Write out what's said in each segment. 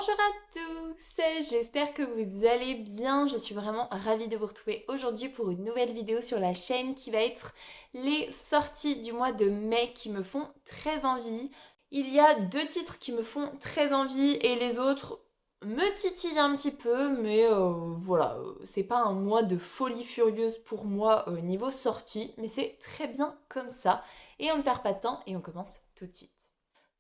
Bonjour à tous, j'espère que vous allez bien. Je suis vraiment ravie de vous retrouver aujourd'hui pour une nouvelle vidéo sur la chaîne qui va être les sorties du mois de mai qui me font très envie. Il y a deux titres qui me font très envie et les autres me titillent un petit peu, mais voilà, c'est pas un mois de folie furieuse pour moi niveau sortie, mais c'est très bien comme ça. Et on ne perd pas de temps et on commence tout de suite.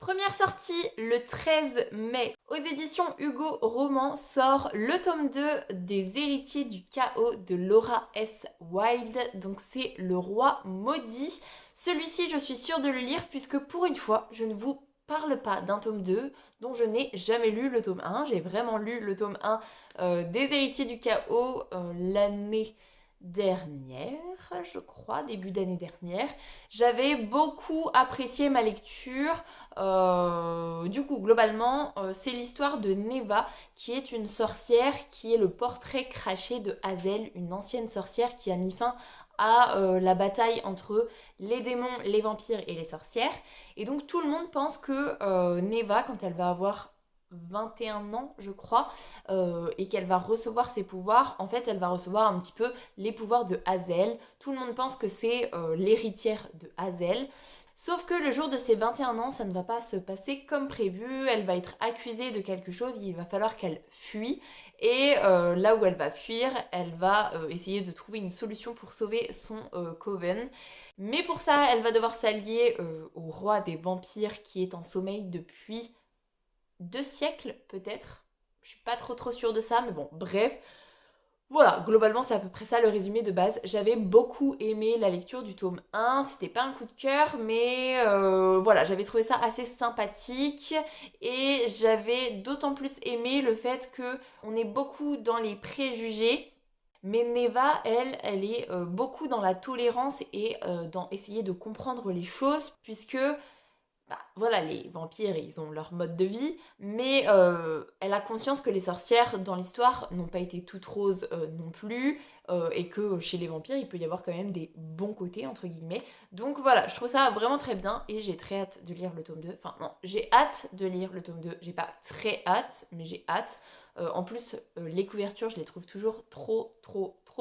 Première sortie le 13 mai. Aux éditions Hugo Roman sort le tome 2 des Héritiers du Chaos de Laura S. Wilde. Donc c'est Le Roi Maudit. Celui-ci, je suis sûre de le lire puisque pour une fois, je ne vous parle pas d'un tome 2 dont je n'ai jamais lu le tome 1. J'ai vraiment lu le tome 1 des Héritiers du Chaos l'année dernière, je crois, début d'année dernière. J'avais beaucoup apprécié ma lecture. Du coup, globalement, c'est l'histoire de Neva, qui est une sorcière, qui est le portrait craché de Hazel, une ancienne sorcière qui a mis fin à la bataille entre les démons, les vampires et les sorcières. Et donc tout le monde pense que Neva, quand elle va avoir 21 ans, je crois, et qu'elle va recevoir ses pouvoirs, en fait, elle va recevoir un petit peu les pouvoirs de Hazel. Tout le monde pense que c'est l'héritière de Hazel. Sauf que le jour de ses 21 ans, ça ne va pas se passer comme prévu. Elle va être accusée de quelque chose, il va falloir qu'elle fuit. Et là où elle va fuir, elle va essayer de trouver une solution pour sauver son coven. Mais pour ça, elle va devoir s'allier au roi des vampires qui est en sommeil depuis 2 siècles peut-être. Je suis pas trop sûre de ça, mais bon, bref. Voilà, globalement c'est à peu près ça le résumé de base. J'avais beaucoup aimé la lecture du tome 1, c'était pas un coup de cœur, mais voilà, j'avais trouvé ça assez sympathique et j'avais d'autant plus aimé le fait que on est beaucoup dans les préjugés. Mais Neva, elle est beaucoup dans la tolérance et dans essayer de comprendre les choses, puisque voilà, les vampires, ils ont leur mode de vie, mais elle a conscience que les sorcières, dans l'histoire, n'ont pas été toutes roses non plus, et que chez les vampires, il peut y avoir quand même des bons côtés, entre guillemets. Donc voilà, je trouve ça vraiment très bien, et j'ai très hâte de lire le tome 2. Enfin non, j'ai hâte de lire le tome 2, j'ai pas très hâte, mais j'ai hâte. En plus, les couvertures, je les trouve toujours trop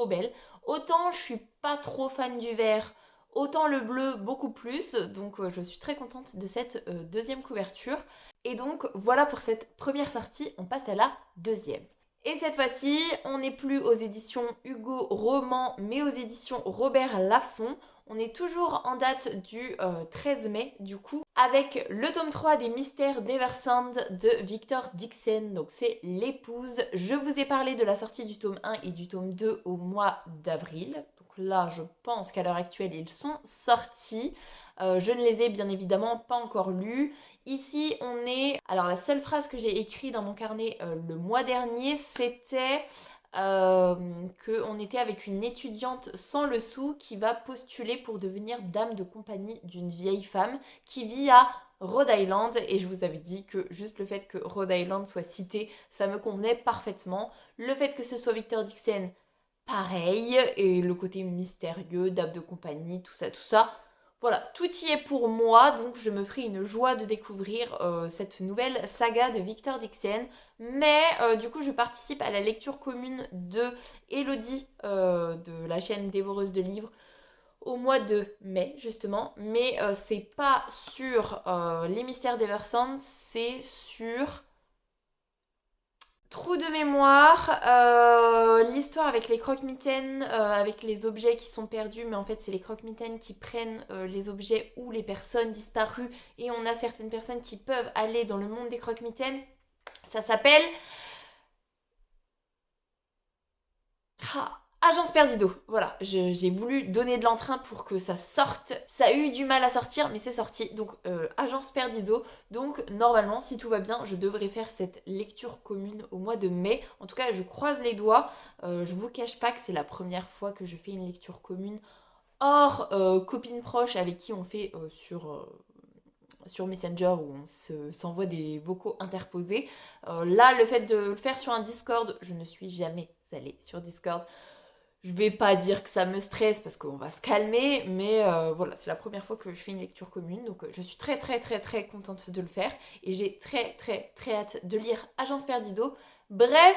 belles. Autant je suis pas trop fan du vert, autant le bleu beaucoup plus, donc je suis très contente de cette deuxième couverture. Et donc voilà pour cette première sortie, on passe à la deuxième. Et cette fois-ci, on n'est plus aux éditions Hugo Roman, mais aux éditions Robert Laffont. On est toujours en date du 13 mai, du coup, avec le tome 3 des Mystères d'Eversand de Victor Dixon, donc c'est l'épouse. Je vous ai parlé de la sortie du tome 1 et du tome 2 au mois d'avril. Donc là, je pense qu'à l'heure actuelle, ils sont sortis. Je ne les ai bien évidemment pas encore lus. Ici, on est... Alors, la seule phrase que j'ai écrite dans mon carnet le mois dernier, c'était qu'on était avec une étudiante sans le sou qui va postuler pour devenir dame de compagnie d'une vieille femme qui vit à Rhode Island. Et je vous avais dit que juste le fait que Rhode Island soit cité, ça me convenait parfaitement. Le fait que ce soit Victor Dixon, pareil. Et le côté mystérieux, dame de compagnie, tout ça. Voilà, tout y est pour moi, donc je me ferai une joie de découvrir cette nouvelle saga de Victor Dixon. Mais du coup, je participe à la lecture commune de Elodie de la chaîne Dévoreuse de livres au mois de mai, justement. Mais c'est pas sur les mystères d'Eversand, c'est sur Trou de mémoire, l'histoire avec les croque-mitaines, avec les objets qui sont perdus, mais en fait c'est les croque-mitaines qui prennent les objets ou les personnes disparues, et on a certaines personnes qui peuvent aller dans le monde des croque-mitaines. Ça s'appelle... Agence Perdido, voilà, j'ai voulu donner de l'entrain pour que ça sorte. Ça a eu du mal à sortir, mais c'est sorti. Donc, Agence Perdido. Donc, normalement, si tout va bien, je devrais faire cette lecture commune au mois de mai. En tout cas, je croise les doigts. Je vous cache pas que c'est la première fois que je fais une lecture commune hors copines proches avec qui on fait sur Messenger où on s'envoie des vocaux interposés. Là, le fait de le faire sur un Discord, je ne suis jamais allée sur Discord. Je vais pas dire que ça me stresse parce qu'on va se calmer, mais voilà, c'est la première fois que je fais une lecture commune, donc je suis très très très très contente de le faire et j'ai très très très hâte de lire Agence Perdido. Bref,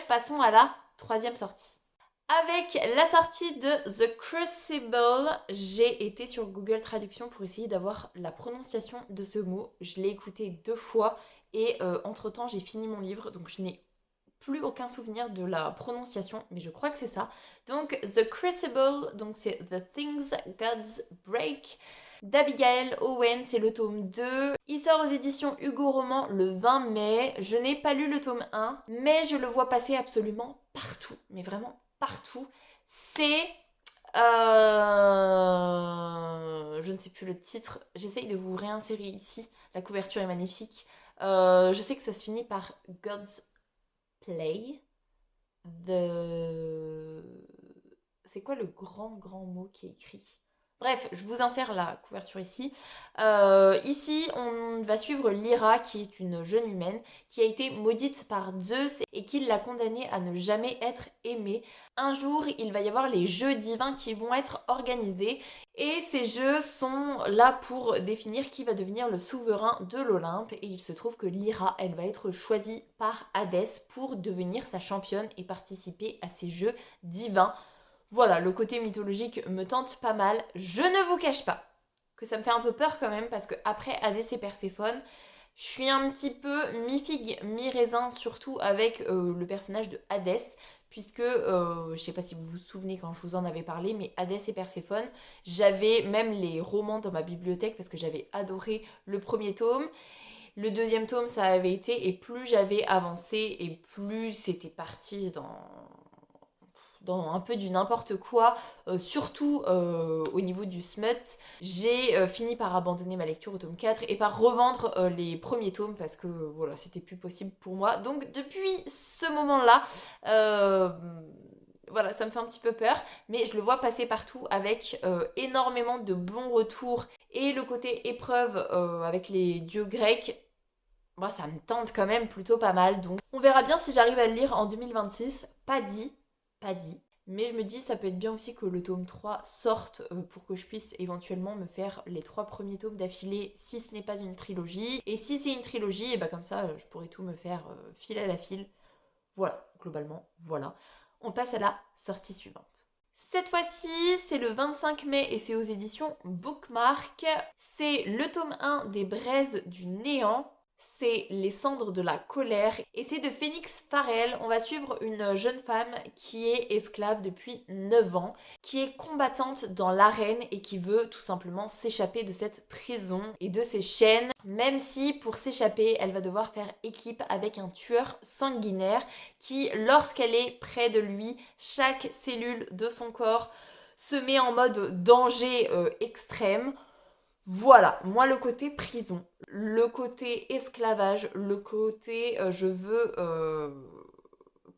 passons à la troisième sortie. Avec la sortie de The Crucible, j'ai été sur Google Traduction pour essayer d'avoir la prononciation de ce mot. Je l'ai écouté 2 fois et entre-temps j'ai fini mon livre, donc je n'ai plus aucun souvenir de la prononciation, mais je crois que c'est ça. Donc The Crucible, donc c'est The Things Gods Break d'Abigail Owen, c'est le tome 2. Il sort aux éditions Hugo Roman le 20 mai. Je n'ai pas lu le tome 1, mais je le vois passer absolument partout, mais vraiment partout. C'est... Je ne sais plus le titre. J'essaye de vous réinsérer ici. La couverture est magnifique. Je sais que ça se finit par God's Play. C'est quoi le grand mot qui est écrit? Bref, je vous insère la couverture ici. Ici, on va suivre Lyra, qui est une jeune humaine, qui a été maudite par Zeus et qui l'a condamnée à ne jamais être aimée. Un jour, il va y avoir les jeux divins qui vont être organisés. Et ces jeux sont là pour définir qui va devenir le souverain de l'Olympe. Et il se trouve que Lyra, elle va être choisie par Hadès pour devenir sa championne et participer à ces jeux divins. Voilà, le côté mythologique me tente pas mal. Je ne vous cache pas que ça me fait un peu peur quand même parce que après Hadès et Perséphone, je suis un petit peu mi-figue, mi-raisin, surtout avec le personnage de Hadès, puisque je sais pas si vous vous souvenez quand je vous en avais parlé, mais Hadès et Perséphone, j'avais même les romans dans ma bibliothèque parce que j'avais adoré le premier tome. Le deuxième tome, ça avait été, et plus j'avais avancé, et plus c'était parti dans un peu du n'importe quoi, surtout au niveau du smut. J'ai fini par abandonner ma lecture au tome 4 et par revendre les premiers tomes parce que voilà, c'était plus possible pour moi. Donc depuis ce moment-là, voilà, ça me fait un petit peu peur, mais je le vois passer partout avec énormément de bons retours et le côté épreuve avec les dieux grecs. Moi, ça me tente quand même plutôt pas mal, donc on verra bien si j'arrive à le lire en 2026. Pas dit. Mais je me dis, ça peut être bien aussi que le tome 3 sorte pour que je puisse éventuellement me faire les 3 premiers tomes d'affilée si ce n'est pas une trilogie. Et si c'est une trilogie, et bah comme ça, je pourrais tout me faire fil à la file. Voilà, globalement, voilà. On passe à la sortie suivante. Cette fois-ci, c'est le 25 mai et c'est aux éditions Bookmark. C'est le tome 1 des Braises du Néant. C'est Les cendres de la colère et c'est de Phoenix Farrell. On va suivre une jeune femme qui est esclave depuis 9 ans, qui est combattante dans l'arène et qui veut tout simplement s'échapper de cette prison et de ses chaînes, même si pour s'échapper, elle va devoir faire équipe avec un tueur sanguinaire qui, lorsqu'elle est près de lui, chaque cellule de son corps se met en mode danger extrême. Voilà, moi le côté prison, le côté esclavage, le côté je veux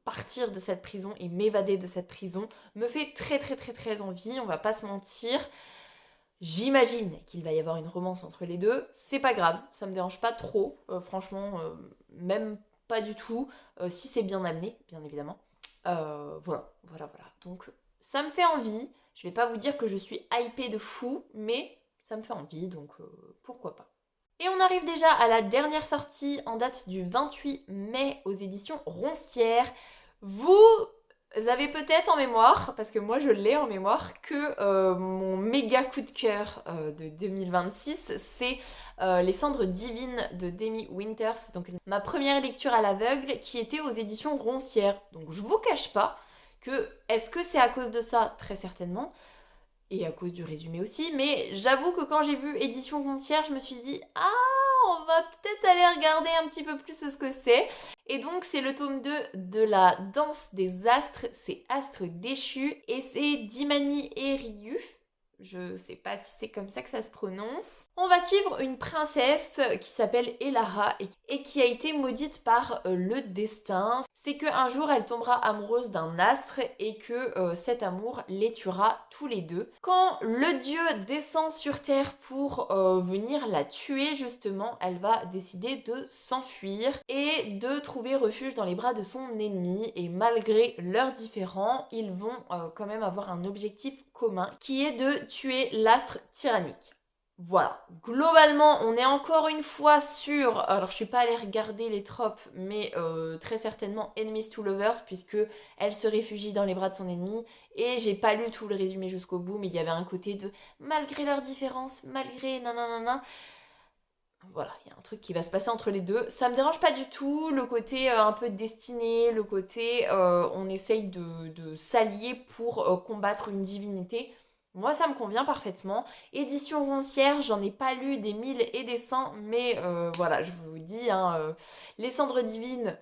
partir de cette prison et m'évader de cette prison me fait très très très très envie, on va pas se mentir. J'imagine qu'il va y avoir une romance entre les deux, c'est pas grave, ça me dérange pas trop, franchement, même pas du tout, si c'est bien amené, bien évidemment. Voilà. Donc ça me fait envie, je vais pas vous dire que je suis hypée de fou, mais ça me fait envie, donc pourquoi pas. Et on arrive déjà à la dernière sortie en date du 28 mai aux éditions Ronstières. Vous avez peut-être en mémoire, parce que moi je l'ai en mémoire, que mon méga coup de cœur de 2026, c'est Les cendres divines de Demi Winters, donc ma première lecture à l'aveugle qui était aux éditions Ronstières. Donc je vous cache pas que, est-ce que c'est à cause de ça? Très certainement. Et à cause du résumé aussi, mais j'avoue que quand j'ai vu édition Ronstières, je me suis dit « Ah, on va peut-être aller regarder un petit peu plus ce que c'est ». Et donc c'est le tome 2 de la danse des astres, c'est Astres déchus, et c'est Dimani et Ryu. Je sais pas si c'est comme ça que ça se prononce. On va suivre une princesse qui s'appelle Elara et qui a été maudite par le destin. C'est qu'un jour elle tombera amoureuse d'un astre et que cet amour les tuera tous les deux. Quand le dieu descend sur terre pour venir la tuer justement, elle va décider de s'enfuir et de trouver refuge dans les bras de son ennemi. Et malgré leurs différends, ils vont quand même avoir un objectif commun qui est de tuer l'astre tyrannique. Voilà, globalement on est encore une fois sur, alors je suis pas allée regarder les tropes, mais très certainement enemies to lovers, puisque elle se réfugie dans les bras de son ennemi, et j'ai pas lu tout le résumé jusqu'au bout, mais il y avait un côté de malgré leurs différences, malgré nanana, voilà, il y a un truc qui va se passer entre les deux. Ça me dérange pas du tout, le côté un peu destiné, le côté on essaye de s'allier pour combattre une divinité. Moi, ça me convient parfaitement. Édition roncière, j'en ai pas lu des 1000 et des 100, mais voilà, je vous dis, hein, les cendres divines,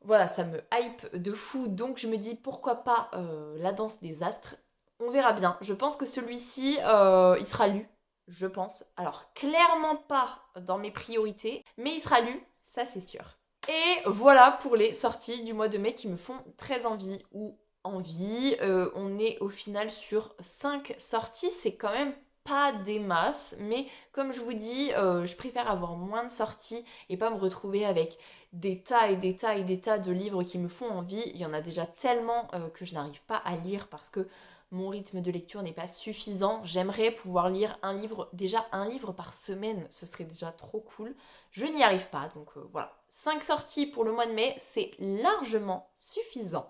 voilà, ça me hype de fou, donc je me dis pourquoi pas la danse des astres. On verra bien. Je pense que celui-ci, il sera lu, je pense. Alors, clairement pas dans mes priorités, mais il sera lu, ça c'est sûr. Et voilà pour les sorties du mois de mai qui me font très envie ou envie. On est au final sur 5 sorties, c'est quand même pas des masses, mais comme je vous dis, je préfère avoir moins de sorties et pas me retrouver avec des tas et des tas et des tas de livres qui me font envie. Il y en a déjà tellement que je n'arrive pas à lire parce que mon rythme de lecture n'est pas suffisant. J'aimerais pouvoir lire un livre, déjà un livre par semaine, ce serait déjà trop cool. Je n'y arrive pas, donc voilà. 5 sorties pour le mois de mai, c'est largement suffisant.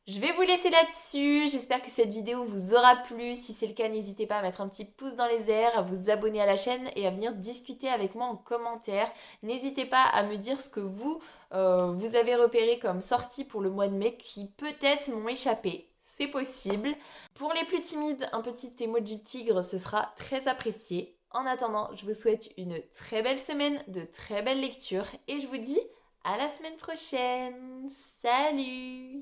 Je vais vous laisser là-dessus, j'espère que cette vidéo vous aura plu. Si c'est le cas, n'hésitez pas à mettre un petit pouce dans les airs, à vous abonner à la chaîne et à venir discuter avec moi en commentaire. N'hésitez pas à me dire ce que vous avez repéré comme sortie pour le mois de mai qui peut-être m'ont échappé. C'est possible. Pour les plus timides, un petit emoji tigre, ce sera très apprécié. En attendant, je vous souhaite une très belle semaine, de très belles lectures et je vous dis à la semaine prochaine. Salut!